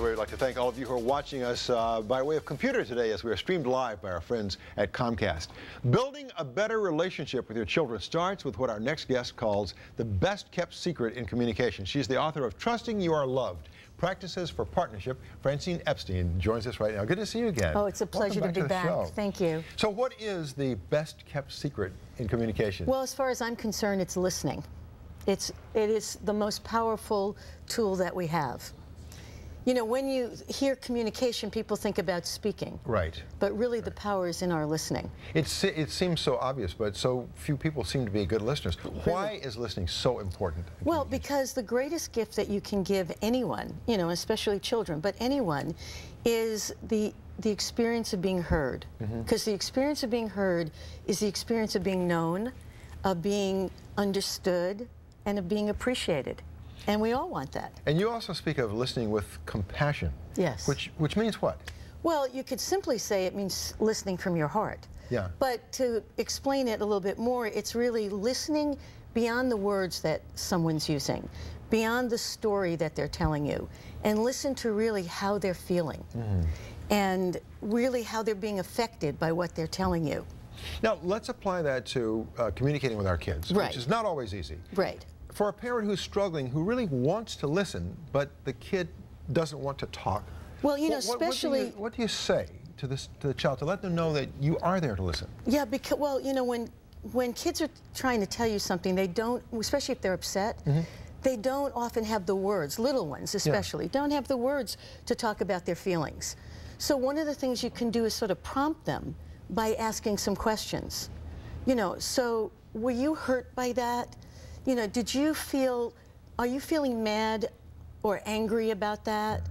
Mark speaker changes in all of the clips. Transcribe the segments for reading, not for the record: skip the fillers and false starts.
Speaker 1: we'd like to thank all of you who are watching us by way of computer today as we are streamed live by our friends at Comcast. Building a better relationship with your children starts with what our next guest calls the best kept secret in communication. She's the author of Trusting You Are Loved, Practices for Partnership. Francine Epstein joins us right now. Good to see you again.
Speaker 2: Oh, it's a pleasure to be back. Thank you.
Speaker 1: So what is the best kept secret in communication?
Speaker 2: Well, as far as I'm concerned, it's listening. It is the most powerful tool that we have. You know, when you hear communication, people think about speaking.
Speaker 1: Right.
Speaker 2: But really the power is in our listening.
Speaker 1: It seems so obvious, but so few people seem to be good listeners. Why is listening so important?
Speaker 2: Well, because the greatest gift that you can give anyone, you know, especially children, but anyone, is the experience of being heard. Because the experience of being heard is the experience of being known, of being understood, and of being appreciated. And we all want that.
Speaker 1: And you also speak of listening with compassion.
Speaker 2: Yes.
Speaker 1: Which means what?
Speaker 2: Well, you could simply say it means listening from your heart.
Speaker 1: Yeah.
Speaker 2: But to explain it a little bit more, it's really listening beyond the words that someone's using, beyond the story that they're telling you, and listen to really how they're feeling, and really how they're being affected by what they're telling you.
Speaker 1: Now, let's apply that to communicating with our kids, which is not always easy.
Speaker 2: Right.
Speaker 1: For a parent who's struggling, who really wants to listen, but the kid doesn't want to talk,
Speaker 2: well, you know, especially...
Speaker 1: What do you say to the child to let them know that you are there to listen?
Speaker 2: Yeah, because, well, you know, when kids are trying to tell you something, they don't, especially if they're upset, they don't often have the words, little ones especially, don't have the words to talk about their feelings. So one of the things you can do is sort of prompt them by asking some questions. You know, so were you hurt by that? You know, are you feeling mad or angry about that?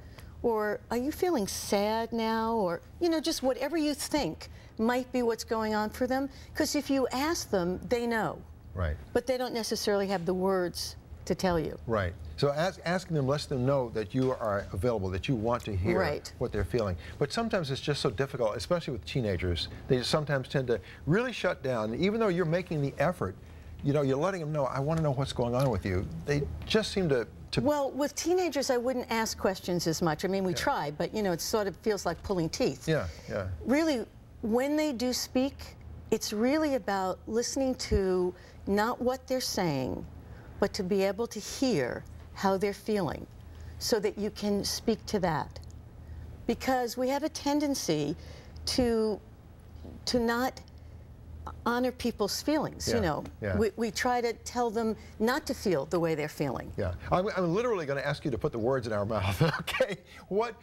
Speaker 2: Or are you feeling sad now? Or, you know, just whatever you think might be what's going on for them. Because if you ask them, they know. Right. But they don't necessarily have the words to tell you.
Speaker 1: Right. So asking them lets them know that you are available, that you want to hear what they're feeling. But sometimes it's just so difficult, especially with teenagers. They sometimes tend to really shut down. Even though you're making the effort, you know, you're letting them know, I want to know what's going on with you. They just seem to...
Speaker 2: Well, with teenagers, I wouldn't ask questions as much. I mean, we try, but, you know, it sort of feels like pulling teeth.
Speaker 1: Yeah, yeah.
Speaker 2: Really, when they do speak, it's really about listening to not what they're saying, but to be able to hear how they're feeling so that you can speak to that. Because we have a tendency to not honor people's feelings, you know. We try to tell them not to feel the way they're feeling.
Speaker 1: Yeah. I'm literally going to ask you to put the words in our mouth, okay? What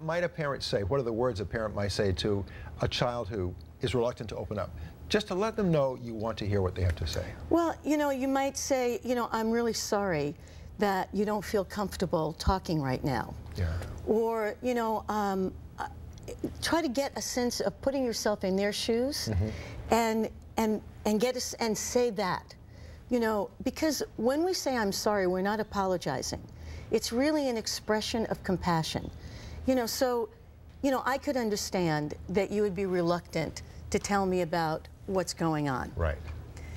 Speaker 1: might a parent say? What are the words a parent might say to a child who is reluctant to open up? Just to let them know you want to hear what they have to say.
Speaker 2: Well, you know, you might say, you know, I'm really sorry that you don't feel comfortable talking right now. Yeah. Or, you know, try to get a sense of putting yourself in their shoes and say that. You know, because when we say I'm sorry, we're not apologizing. It's really an expression of compassion. You know, so, you know, I could understand that you would be reluctant to tell me about what's going on.
Speaker 1: Right.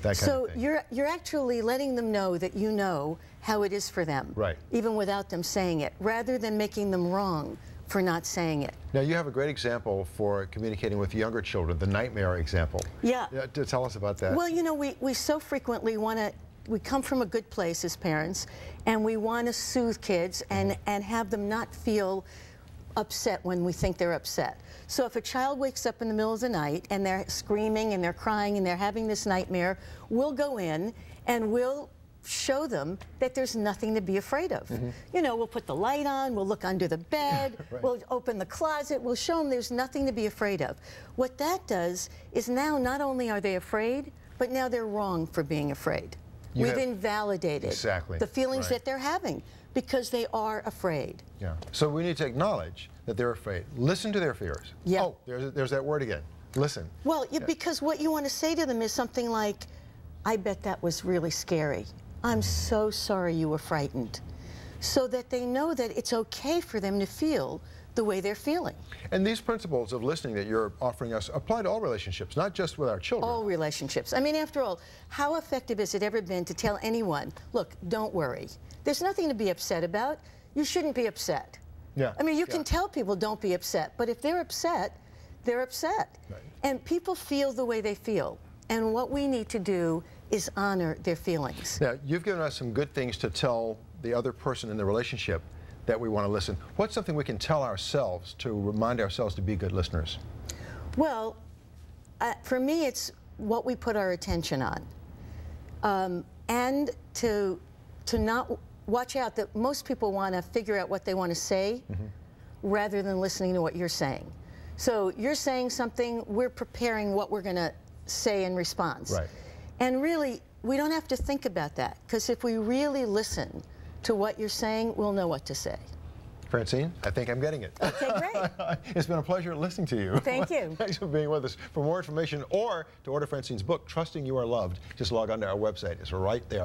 Speaker 1: That kind of thing.
Speaker 2: You're actually letting them know that you know how it is for them. Right. Even without them saying it, rather than making them wrong for not saying it.
Speaker 1: Now, you have a great example for communicating with younger children, the nightmare example.
Speaker 2: Yeah.
Speaker 1: Tell us about that.
Speaker 2: Well, you know, we so frequently we come from a good place as parents, and we want to soothe kids and have them not feel upset when we think they're upset. So if a child wakes up in the middle of the night and they're screaming and they're crying and they're having this nightmare, we'll go in and we'll show them that there's nothing to be afraid of. You know, we'll put the light on, we'll look under the bed, we'll open the closet, we'll show them there's nothing to be afraid of. What that does is now not only are they afraid, but now they're wrong for being afraid. We've invalidated the feelings that they're having because they are afraid.
Speaker 1: Yeah. So we need to acknowledge that they're afraid. Listen to their fears. Yeah. Oh, there's that word again. Listen.
Speaker 2: Well, because what you want to say to them is something like, I bet that was really scary. I'm so sorry you were frightened. So that they know that it's okay for them to feel the way they're feeling.
Speaker 1: And these principles of listening that you're offering us apply to all relationships, not just with our children.
Speaker 2: All relationships. I mean, after all, how effective has it ever been to tell anyone, look, don't worry. There's nothing to be upset about. You shouldn't be upset.
Speaker 1: Yeah.
Speaker 2: I mean, you can tell people don't be upset, but if they're upset, they're upset.
Speaker 1: Right.
Speaker 2: And people feel the way they feel. And what we need to do is honor their feelings.
Speaker 1: Now, you've given us some good things to tell the other person in the relationship that we want to listen. What's something we can tell ourselves to remind ourselves to be good listeners?
Speaker 2: Well, for me, it's what we put our attention on. And to not watch out that most people want to figure out what they want to say rather than listening to what you're saying. So you're saying something, we're preparing what we're going to say in response.
Speaker 1: Right.
Speaker 2: And really, we don't have to think about that, because if we really listen to what you're saying, we'll know what to say.
Speaker 1: Francine, I think I'm getting it.
Speaker 2: Okay, great.
Speaker 1: It's been a pleasure listening to you.
Speaker 2: Thank you.
Speaker 1: Thanks for being with us. For more information or to order Francine's book, Trusting You Are Loved, just log on to our website. It's right there.